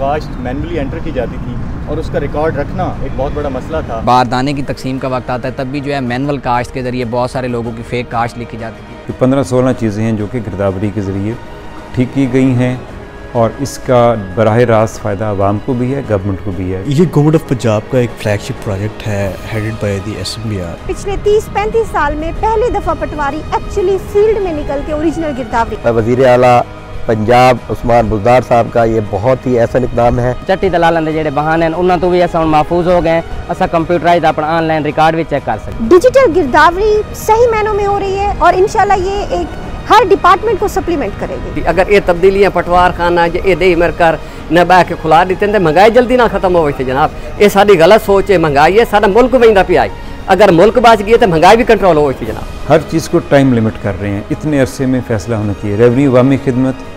काश्त manually enter की जाती थी और उसका रिकॉर्ड रखना एक बहुत बड़ा मसला था। बारदाने की तकसीम का वक्त आता है तब भी जो है मैनुअल काश्त के ज़रिए बहुत सारे लोगों की फ़ेक काश्त लिखी जाती थी। 15-16 चीज़ें हैं जो कि गिरदावरी के ज़रिए ठीक की गई हैं और इसका बराह रास्त फ़ायदा आवाम को भी है, गवर्नमेंट को भी है। ये गवर्नमेंट ऑफ पंजाब का एक फ्लैगशिप प्रोजेक्ट है हेडेड बाय द SMBR। पिछले 30-35 साल में पहली दफ़ा पटवारी एक्चुअली फील्ड में निकल के ओरिजिनल गिरदावरी। वज़ीर आला पंजाब उस्मान बुज़दार साहब का ये बहुत ही ऐसा इक़दाम है। चट्टी दलालां दे जेहड़े बहाने हैं उन्हां तो भी असां महफूज हो गए, असां कंप्यूटराइज अपना ऑनलाइन रिकॉर्ड भी चेक कर सकते। डिजिटल गिरदावरी सही मायनों में हो रही है और इंशाल्लाह ये एक हर डिपार्टमेंट को सप्लीमेंट करेगी। अगर ये तब्दीलियां पटवार खाना ये मरकर न बह के खुला देते हैं महंगाई जल्दी ना खत्म हो थी जनाब। ये साड़ी गलत सोच है, महंगाई है सारा मुल्क बंदा पिया है, अगर मुल्क बच गई तो महंगाई भी कंट्रोल हो थी जनाब। हर चीज़ को टाइम लिमिट कर रहे हैं, इतने अरसे में फ़ैसला होना चाहिए। रेवन्यू अवामी खिदमत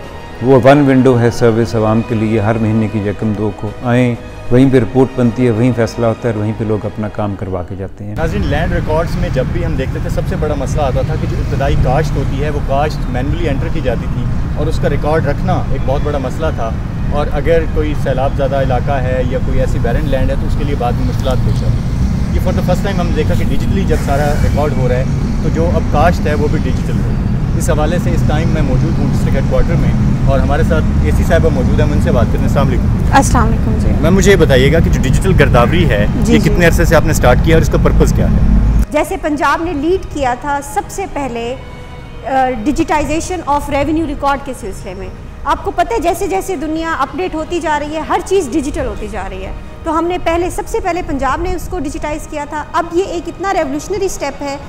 वो 1 विंडो है सर्विस आवाम के लिए, हर महीने की यकम 2 को आएँ, वहीं पे रिपोर्ट बनती है, वहीं फैसला होता है और वहीं पे लोग अपना काम करवा के जाते हैं। नाज़रीन, लैंड रिकॉर्ड्स में जब भी हम देखते थे सबसे बड़ा मसला आता था कि जो इब्तदाई काश्त होती है वो काश्त मैनुअली एंटर की जाती थी और उसका रिकॉर्ड रखना एक बहुत बड़ा मसला था। और अगर कोई सैलाब ज़्यादा इलाका है या कोई ऐसी बैरन लैंड है तो उसके लिए बाद में मुश्किलात पेश आती। ये फॉर द फर्स्ट टाइम हम देखा कि डिजिटली जब सारा रिकॉर्ड हो रहा है तो जो अब काश्त है वो भी डिजिटल हो। इस हवाले से इस टाइम मैं मौजूद हूँ डिस्ट्रिक्ट हेडक्वार्टर में और हमारे साथ AC साहिबा मौजूद है, हम उनसे बात करते हैं। अस्सलाम वालेकुम। अस्सलाम वालेकुम जी। मैम, मुझे ये बताइएगा कि जो डिजिटल गिरदावरी है ये कितने अरसे से आपने स्टार्ट किया और इसका पर्पज़ क्या है? जैसे पंजाब ने लीड किया था सबसे पहले डिजिटाइजेशन ऑफ रेवेन्यू रिकॉर्ड के सिलसिले में। आपको पता है जैसे जैसे दुनिया अपडेट होती जा रही है हर चीज़ डिजिटल होती जा रही है, तो हमने सबसे पहले पंजाब ने उसको डिजिटाइज़ किया था। अब ये एक इतना रेवोल्यूशनरी स्टेप है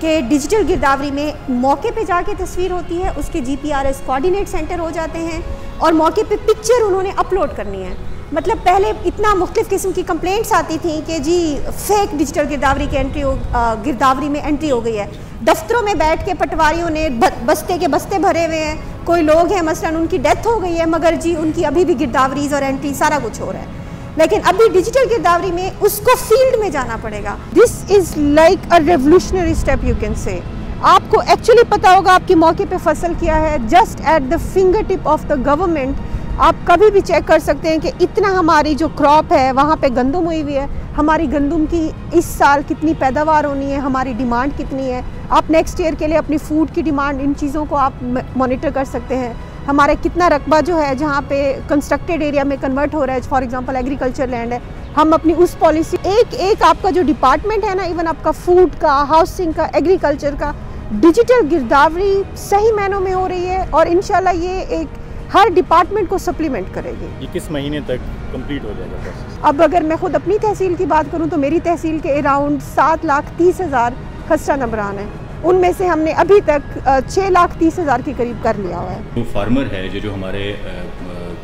कि डिजिटल गिरदावरी में मौके पे जाके तस्वीर होती है, उसके GPRS कोऑर्डिनेट सेंटर हो जाते हैं और मौके पे पिक्चर उन्होंने अपलोड करनी है। मतलब पहले इतना मुख्तलिफ किस्म की कंप्लेंट्स आती थी कि जी फेक डिजिटल गिरदावरी की गिरदावरी में एंट्री हो गई है। दफ्तरों में बैठ के पटवारियों ने बस्ते के बस्ते भरे हुए हैं, कोई लोग हैं मसलन उनकी डेथ हो गई है मगर जी उनकी अभी भी गिरदावरीज और एंट्री सारा कुछ हो रहा है। लेकिन अभी डिजिटल गिरदावरी में उसको फील्ड में जाना पड़ेगा। This is like a revolutionary step you can say. आपको एक्चुअली पता होगा आपकी मौके पे फसल किया है, just at the finger tip of the government. आप कभी भी चेक कर सकते हैं कि इतना हमारी जो क्रॉप है वहाँ पे गंदम हुई हुई है, हमारी गंदम की इस साल कितनी पैदावार होनी है, हमारी डिमांड कितनी है। आप नेक्स्ट ईयर के लिए अपनी फूड की डिमांड, इन चीज़ों को आप मॉनिटर कर सकते हैं। हमारे कितना रकबा जो है जहाँ पे कंस्ट्रक्टेड एरिया में कन्वर्ट हो रहा है, फॉर एग्जांपल एग्रीकल्चर लैंड है, हम अपनी उस पॉलिसी एक आपका जो डिपार्टमेंट है ना, इवन आपका फूड का, हाउसिंग का, एग्रीकल्चर का, डिजिटल गिरदावरी सही मायनों में हो रही है और इंशाल्लाह ये एक हर डिपार्टमेंट को सप्लीमेंट करेगी। ये किस महीने तक कंप्लीट हो जाएगा प्रोसेस? अब अगर मैं खुद अपनी तहसील की बात करूँ तो मेरी तहसील के अराउंड 7,30,000 खसरा नंबरान है, उनमें से हमने अभी तक 6,30,000 के करीब कर लिया हुआ है। जो फार्मर है जो हमारे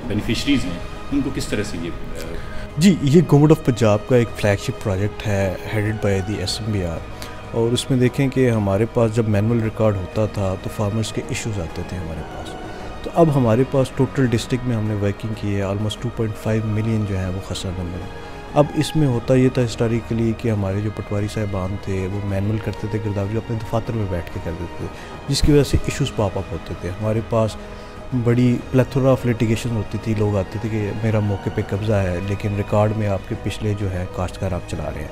बेनिफिशरीज हैं उनको किस तरह से ये जी ये गवर्नमेंट ऑफ पंजाब का एक फ्लैगशिप प्रोजेक्ट है हेडेड बाय द SMBR और उसमें देखें कि हमारे पास जब मैनुअल रिकॉर्ड होता था तो फार्मर्स के इश्यूज आते थे हमारे पास। तो अब हमारे पास टोटल डिस्ट्रिक्ट में हमने वर्किंग की है, ऑलमोस्ट 2.5 मिलियन जो है वो खसरा नंबर है। अब इसमें होता ये था हिस्टोरिकली कि हमारे जो पटवारी साहिबान थे वो मैनुअल करते थे गिरदावरी, अपने दफातर में बैठ के कर देते थे, जिसकी वजह से इश्यूज़ पॉप अप होते थे। हमारे पास बड़ी प्लेथोरा ऑफ लिटिगेशन होती थी, लोग आते थे कि मेरा मौके पे कब्ज़ा है लेकिन रिकॉर्ड में आपके पिछले जो है काश्तकार आप चला रहे हैं।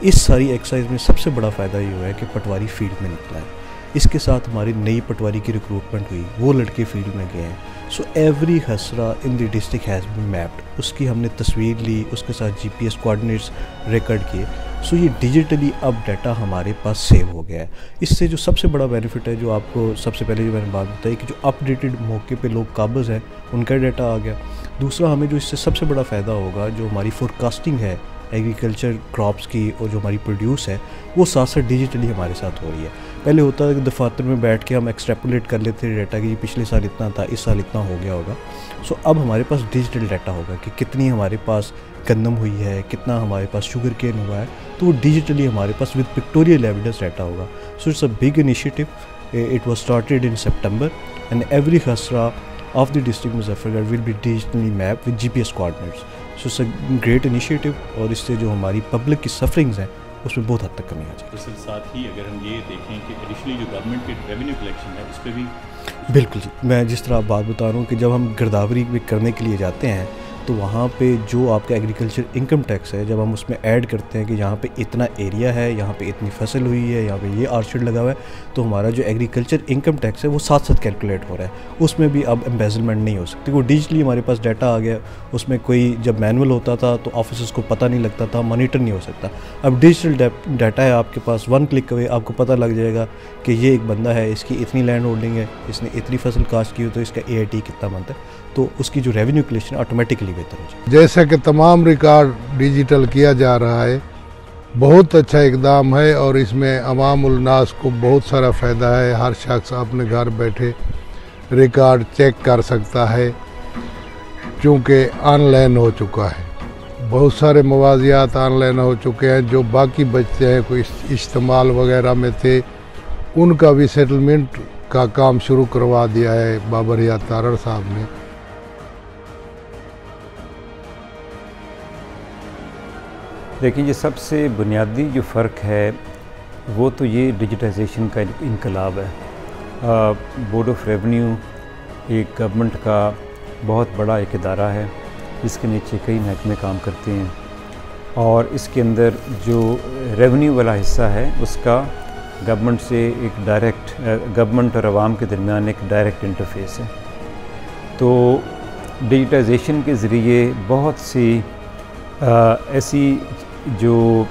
इस सारी एक्सरसाइज में सबसे बड़ा फ़ायदा ये हुआ है कि पटवारी फील्ड में निकला है। इसके साथ हमारी नई पटवारी की रिक्रूटमेंट हुई, वो लड़के फील्ड में गए हैं। सो एवरी हसरा in the district has been mapped, उसकी हमने तस्वीर ली, उसके साथ GPS कोऑर्डिनेट्स रिकॉर्ड किए। सो ये डिजिटली अब डाटा हमारे पास सेव हो गया है। इससे जो सबसे बड़ा बेनिफिट है, जो आपको सबसे पहले जो मैंने बात बताई कि जो अपडेटेड मौके पे लोग काबिज़ हैं उनका डाटा आ गया। दूसरा हमें जो इससे सबसे बड़ा फ़ायदा होगा, जो हमारी फोरकास्टिंग है एग्रीकल्चर क्रॉप्स की और जो हमारी प्रोड्यूस है वो साथ साथ डिजिटली हमारे साथ हो रही है। पहले होता था कि दफातर में बैठ के हम एक्सट्रैपोलेट कर लेते थे डाटा कि पिछले साल इतना था, इस साल इतना हो गया होगा। सो अब हमारे पास डिजिटल डाटा होगा कि कितनी हमारे पास गंदम हुई है, कितना हमारे पास शुगर केन हुआ है, तो वो डिजिटली हमारे पास विद पिक्टोरियल एविडेंस डाटा होगा। So it's a big initiative, it was started in September and every खसरा of the district Muzaffargarh will be digitally mapped with GPS coordinates. So it's a great initiative और इससे जो हमारी public की sufferings हैं उसमें बहुत हद तक कमी आ जाएगी। तो साथ ही अगर हम ये देखें कि एडिशनली जो गवर्नमेंट की रेवेन्यू कलेक्शन है उस पर भी बिल्कुल जी, मैं जिस तरह आप बात बता रहा हूँ कि जब हम गिरदावरी करने के लिए जाते हैं तो वहाँ पे जो आपका एग्रीकल्चर इनकम टैक्स है, जब हम उसमें ऐड करते हैं कि यहाँ पे इतना एरिया है, यहाँ पे इतनी फसल हुई है, यहाँ पे ये आर्चर्ड लगा हुआ है, तो हमारा जो एग्रीकल्चर इनकम टैक्स है वो साथ साथ कैलकुलेट हो रहा है। उसमें भी अब एम्बेजलमेंट नहीं हो सकती। वो डिजिटली हमारे पास डाटा आ गया, उसमें कोई जब मैनुअल होता था तो ऑफिसर्स को पता नहीं लगता था, मॉनिटर नहीं हो सकता। अब डिजिटल डाटा है आपके पास, 1 क्लिक अवे आपको पता लग जाएगा कि ये एक बंदा है, इसकी इतनी लैंड होल्डिंग है, इसने इतनी फसल काश्त की हो, तो इसका AIT कितना बनता है, तो उसकी जो रेवेन्यू कलेक्शन ऑटोमेटिकली बेहतर हो जाए। जैसे कि तमाम रिकॉर्ड डिजिटल किया जा रहा है, बहुत अच्छा इकदाम है और इसमें अवामुल नास को बहुत सारा फ़ायदा है। हर शख्स अपने घर बैठे रिकॉर्ड चेक कर सकता है, चूँकि ऑनलाइन हो चुका है। बहुत सारे मवाजियात ऑनलाइन हो चुके हैं, जो बाकी बचते हैं कोई इस्तेमाल वगैरह में थे, उनका भी सेटलमेंट का काम शुरू करवा दिया है बाबर याद तारड़ साहब ने। देखिए, ये सबसे बुनियादी जो फ़र्क है वो तो ये डिजिटाइजेशन का इनकलाब है। बोर्ड ऑफ रेवेन्यू एक गवर्नमेंट का बहुत बड़ा एक इदारा है, इसके नीचे कई महकमे काम करते हैं और इसके अंदर जो रेवेन्यू वाला हिस्सा है उसका गवर्नमेंट से एक डायरेक्ट, गवर्नमेंट और आवाम के दरमियान एक डायरेक्ट इंटरफेस है। तो डिजिटाइजेशन के ज़रिए बहुत सी ऐसी जो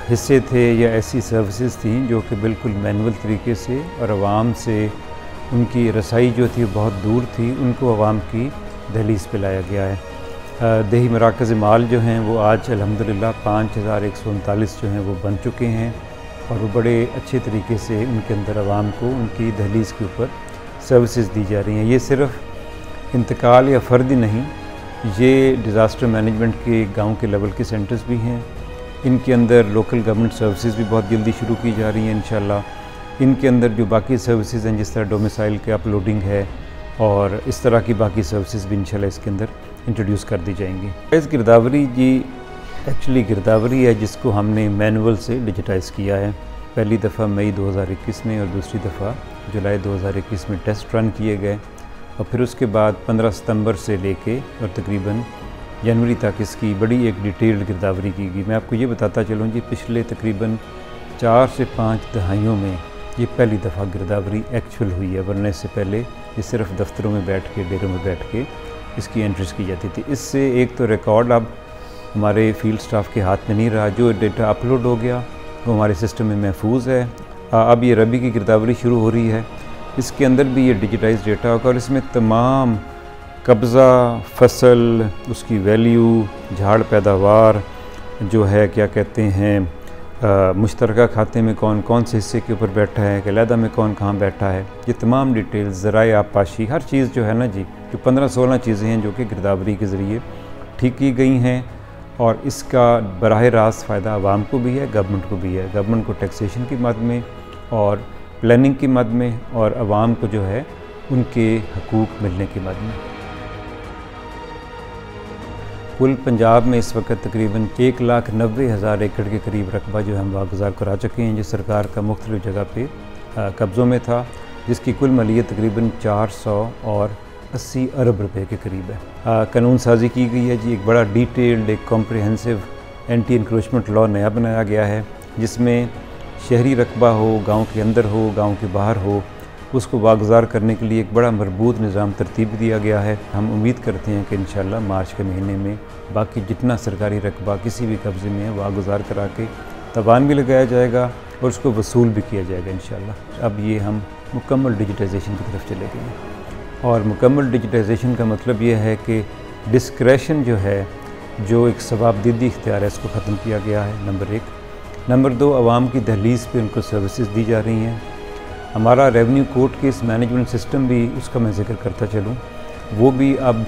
हिस्से थे या ऐसी सर्विसेज थी जो कि बिल्कुल मैनुअल तरीके से और आवाम से उनकी रसाई जो थी बहुत दूर थी, उनको आवाम की दहलीज़ पे लाया गया है। देही मराकज़ माल जो हैं वो आज अल्हम्दुलिल्लाह 5139 जो हैं वो बन चुके हैं और वो बड़े अच्छे तरीके से उनके अंदर आवाम को उनकी दहलीज़ के ऊपर सर्विसेज दी जा रही हैं। ये सिर्फ़ इंतकाल या फ़र्दी नहीं, ये डिज़ास्टर मैनेजमेंट के गांव के लेवल के सेंटर्स भी हैं। इनके अंदर लोकल गवर्नमेंट सर्विसेज भी बहुत जल्दी शुरू की जा रही हैं इंशाल्लाह। इनके अंदर जो बाकी सर्विसेज हैं, जिस तरह डोमिसाइल के अपलोडिंग है और इस तरह की बाकी सर्विसेज भी इंशाल्लाह इसके अंदर इंट्रोड्यूस कर दी जाएंगी। इस गिरदावरी जी एक्चुअली गिरदावरी है जिसको हमने मैनुअल से डिजिटाइज़ किया है। पहली दफ़ा मई 2021 में और दूसरी दफ़ा जुलाई 2021 में टेस्ट रन किए गए और फिर उसके बाद 15 सितंबर से लेके और तकरीबन जनवरी तक इसकी बड़ी एक डिटेल्ड गिरदावरी की गई। मैं आपको ये बताता चलूँ जी, पिछले तकरीबन 4 से 5 दहाइयों में ये पहली दफ़ा गिरदावरी एक्चुअल हुई है, वरना इससे पहले ये सिर्फ दफ्तरों में बैठ के, डेरों में बैठ के इसकी एंट्रीज की जाती थी। इससे एक तो रिकॉर्ड अब हमारे फील्ड स्टाफ के हाथ में नहीं रहा, जो डेटा अपलोड हो गया वो हमारे सिस्टम में महफूज है। अब ये रबी की गिरदावरी शुरू हो रही है, इसके अंदर भी ये डिजिटाइज डेटा होगा और इसमें तमाम कब्ज़ा, फसल, उसकी वैल्यू, झाड़ पैदावार जो है, क्या कहते हैं, मुश्तरका खाते में कौन कौन से हिस्से के ऊपर बैठा है, अलहदा में कौन कहाँ बैठा है, ये तमाम डिटेल्स, ज़राए आबपाशी, हर चीज़ जो है ना जी, जो 15-16 चीज़ें हैं जो कि गिरदावरी के ज़रिए ठीक की गई हैं और इसका बराह रास्त फ़ायदा आवाम को भी है, गवर्नमेंट को भी है। गवर्नमेंट को टैक्सेशन की मद में और प्लानिंग की मद में और आवाम को जो है उनके हकूक़ मिलने की मद में। कुल पंजाब में इस वक्त तकरीबन 1,90,000 एकड़ के करीब रकबा जो है हम वागुज़ार करा चुके हैं, जो सरकार का मुख्तलिफ़ जगह पे कब्ज़ों में था, जिसकी कुल मलियत तकरीबन 480 अरब रुपए के करीब है। कानून साजी की गई है जी, एक बड़ा डिटेल्ड, एक कॉम्प्रिहेंसिव एंटी इंक्रोचमेंट लॉ नया बनाया गया है, जिसमें शहरी रकबा हो, गाँव के अंदर हो, गाँव के बाहर हो, उसको वागुज़ार करने के लिए एक बड़ा मरबूत निज़ाम तरतीब दिया गया है। हम उम्मीद करते हैं कि इंशाल्लाह मार्च के महीने में बाकी जितना सरकारी रकबा किसी भी कब्ज़े में है वागुज़ार करा के तवान भी लगाया जाएगा और उसको वसूल भी किया जाएगा इंशाल्लाह। अब ये हम मुकम्मल डिजिटाइजेशन की तरफ चले गए हैं और मुकम्मल डिजिटाइजेशन का मतलब ये है कि डिस्क्रेशन जो है, जो एक सवाबदीदी इख्तियार है, इसको ख़त्म किया गया है, नंबर 1। नंबर 2, आवाम की दहलीज़ पे उनको सर्विसेज दी जा रही हैं। हमारा revenue court case management system भी, उसका मैं ज़िक्र करता चलूँ, वो भी अब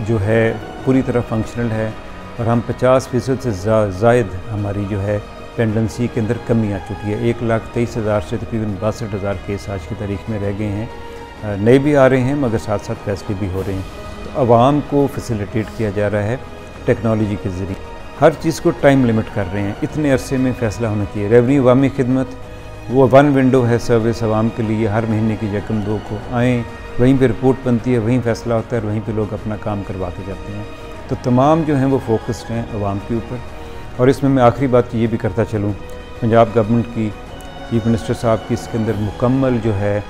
जो है पूरी तरह फंक्शनल है और हम 50% से ज़ायद हमारी जो है पेंडेंसी के अंदर कमी आ चुकी है। 1,23,000 से तकरीबन 62,000 केस आज की तारीख में रह गए हैं। नए भी आ रहे हैं मगर साथ साथ फैसले भी हो रहे हैं। तो आवाम को फैसिलिटेट किया जा रहा है टेक्नोलॉजी के ज़रिए। हर चीज़ को टाइम लिमिट कर रहे हैं, इतने अरसे में फ़ैसला होना चाहिए। रेवेन्यू अवामी खिदमत वो 1 विंडो है सर्विस आवाम के लिए, हर महीने की यकम 2 को आएँ, वहीं पे रिपोर्ट बनती है, वहीं फ़ैसला होता है और वहीं पे लोग अपना काम करवा के जाते हैं। तो तमाम जो हैं वो फोकस्ड हैं आवाम के ऊपर। और इसमें मैं आखिरी बात ये भी करता चलूँ, पंजाब गवर्नमेंट की चीफ मिनिस्टर साहब की इसके अंदर मुकम्मल जो है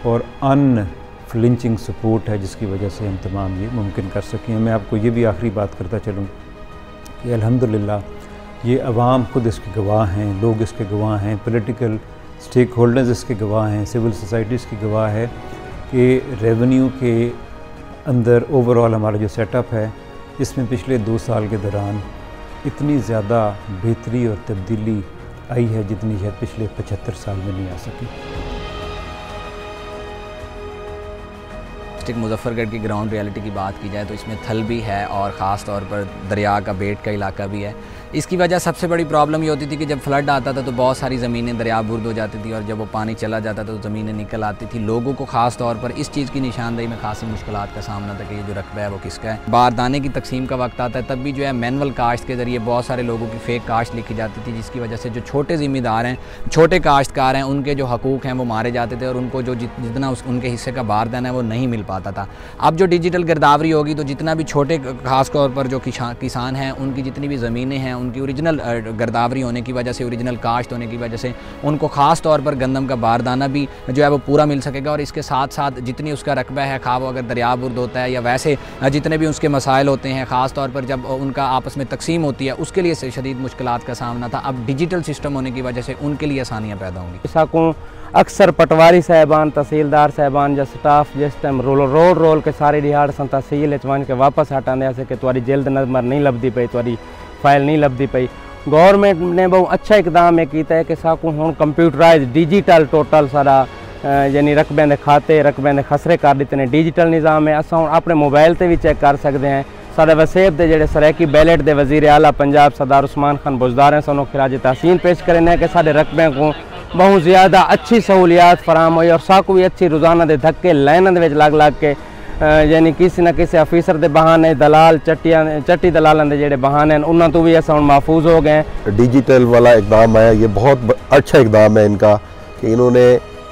और अनफ्लिंचिंग सपोर्ट है, जिसकी वजह से हम तमाम ये मुमकिन कर सकें। मैं आपको ये भी आखिरी बात करता चलूँ कि अल्हम्दुलिल्लाह ये अवाम खुद इसके गवाह हैं, लोग इसके गवाह हैं, पॉलिटिकल स्टेक होल्डर्स इसके गवाह हैं, सिविल सोसाइटीज़ की गवाह है कि रेवेन्यू के अंदर ओवरऑल हमारा जो सेटअप है इसमें पिछले 2 साल के दौरान इतनी ज़्यादा बेहतरी और तब्दीली आई है जितनी शायद पिछले 75 साल में नहीं आ सकी। डिस्ट्रिक्ट मुजफ्फरगढ़ की ग्राउंड रियलिटी की बात की जाए तो इसमें थल भी है और ख़ास तौर पर दरिया का बेट का इलाका भी है। इसकी वजह सबसे बड़ी प्रॉब्लम ये होती थी कि जब फ्लड आता था तो बहुत सारी ज़मीनें दरियाबुर्द हो जाती थी और जब वो पानी चला जाता था तो ज़मीनें निकल आती थी। लोगों को ख़ास तौर पर इस चीज़ की निशानदेही में खासी मुश्किलात का सामना था कि ये जो रकबा है वो किसका है। बारदाने की तकसीम का वक्त आता है तब भी जो है मैनुअल काश्त के ज़रिए बहुत सारे लोगों की फ़ेक काश्त लिखी जाती थी, जिसकी वजह से जो छोटे ज़िम्मेदार हैं, छोटे काश्तकार हैं, उनके जो हकूक़ हैं वो मारे जाते थे और उनको जो जितना उनके हिस्से का बारदाना है वो नहीं मिल पाता था। अब जो डिजिटल गिरदावरी होगी तो जितना भी छोटे खास तौर पर जो किसान हैं उनकी जितनी भी ज़मीनें हैं उनकी ओरिजिनल गिरदावरी होने की वजह से, ओरिजिनल काश्त होने की वजह से उनको ख़ास तौर पर गंदम का बारदाना भी जो है वो पूरा मिल सकेगा। और इसके साथ साथ जितनी उसका रकबा है, खा वो अगर दरियाबुर्द होता है या वैसे जितने भी उसके मसाइल होते हैं, ख़ास तौर पर जब उनका आपस में तकसीम होती है उसके लिए शदीद मुश्किलात का सामना था। अब डिजिटल सिस्टम होने की वजह से उनके लिए आसानियाँ पैदा होंगी। अक्सर पटवारी साहबान, तहसीलदार साहबान या स्टाफ जिस टाइम रोल के सारे दिहाड़ सन तहसील वन के वापस हटाने से कि तुम्हारी जल्द नंबर नहीं लभदी पई, तुम्हारी फाइल नहीं लभदी पई। गवर्नमेंट ने बहुत अच्छा इकदाम है किया है कि साकू हुण कंप्यूटराइज डिजिटल टोटल सारा यानी रकबे के खाते, रकबे के खसरे कर दिते हैं। डिजिटल निज़ाम है, अस अपने मोबाइल से भी चेक कर सकते हैं। साढ़े वसेब के जोड़े सराकी बैलेट के वजीर आला पंजाब सरदार उस्मान खान बुज़दार हैं सनों खिराज तहसीन पेश करें कि साढ़े रकबे को बहुत ज़्यादा अच्छी सहूलियात फराम हुई और साकू भी अच्छी रोज़ाना के धक्के लाइन लग लग के यानी किसी न किसी अफीसर के बहाने दलाल चट्टी दलालों के जोड़े बहाने उन्होंने तो भी ऐसा महफूज हो गए। डिजिटल वाला इकदाम है, ये बहुत अच्छा इकदाम है इनका कि इन्होंने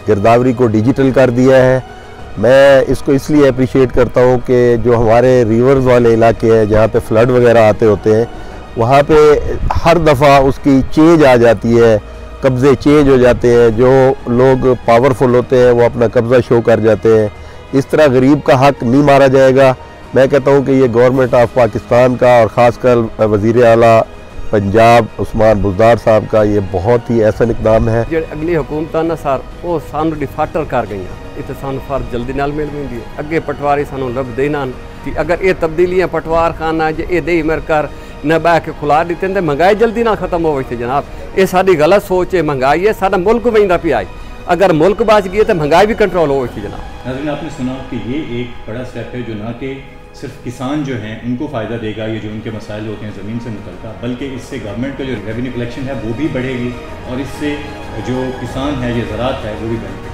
गिरदावरी को डिजिटल कर दिया है। मैं इसको इसलिए अप्रिशिएट करता हूँ कि जो हमारे रिवर्स वाले इलाके हैं जहाँ पे फ्लड वगैरह आते होते हैं वहाँ पे हर दफ़ा उसकी चेंज आ जाती है, कब्ज़े चेंज हो जाते हैं, जो लोग पावरफुल होते हैं वो अपना कब्ज़ा शो कर जाते हैं। इस तरह गरीब का हक नहीं मारा जाएगा। मैं कहता हूँ कि ये गवर्नमेंट ऑफ पाकिस्तान का और ख़ासकर वज़ीर आला पंजाब उस्मान बुज़दार साहब का ये बहुत ही ऐसा इकदाम है। जो अगली हुकूमत ना सर वो सानू डिफाल्टर कर गई, इतने सानू फर्ज जल्दी नाल मिल पाती है। अगे पटवारी सानू लभदे ना कि अगर ये तब्दीलियाँ पटवार खाना जे ये मेरे कर न बह के खुला दिते तो महंगाई जल्दी ना खत्म हो गई जनाब। ये साड़ी गलत सोच है, महंगाई है, सारा मुल्क बंदा पिया है। अगर मुल्क बच गई तो महंगाई भी कंट्रोल हो गई जनाब। नाज़रीन, आपने सुना कि ये एक बड़ा स्टेप है जो ना कि सिर्फ किसान जो हैं उनको फ़ायदा देगा, ये जो उनके मसाइल होते हैं ज़मीन से मुतल्लिक़, बल्कि इससे गवर्नमेंट का जो रेवेन्यू कलेक्शन है वो भी बढ़ेगी और इससे जो किसान है, ये ज़राअत है वो भी बढ़ेगी।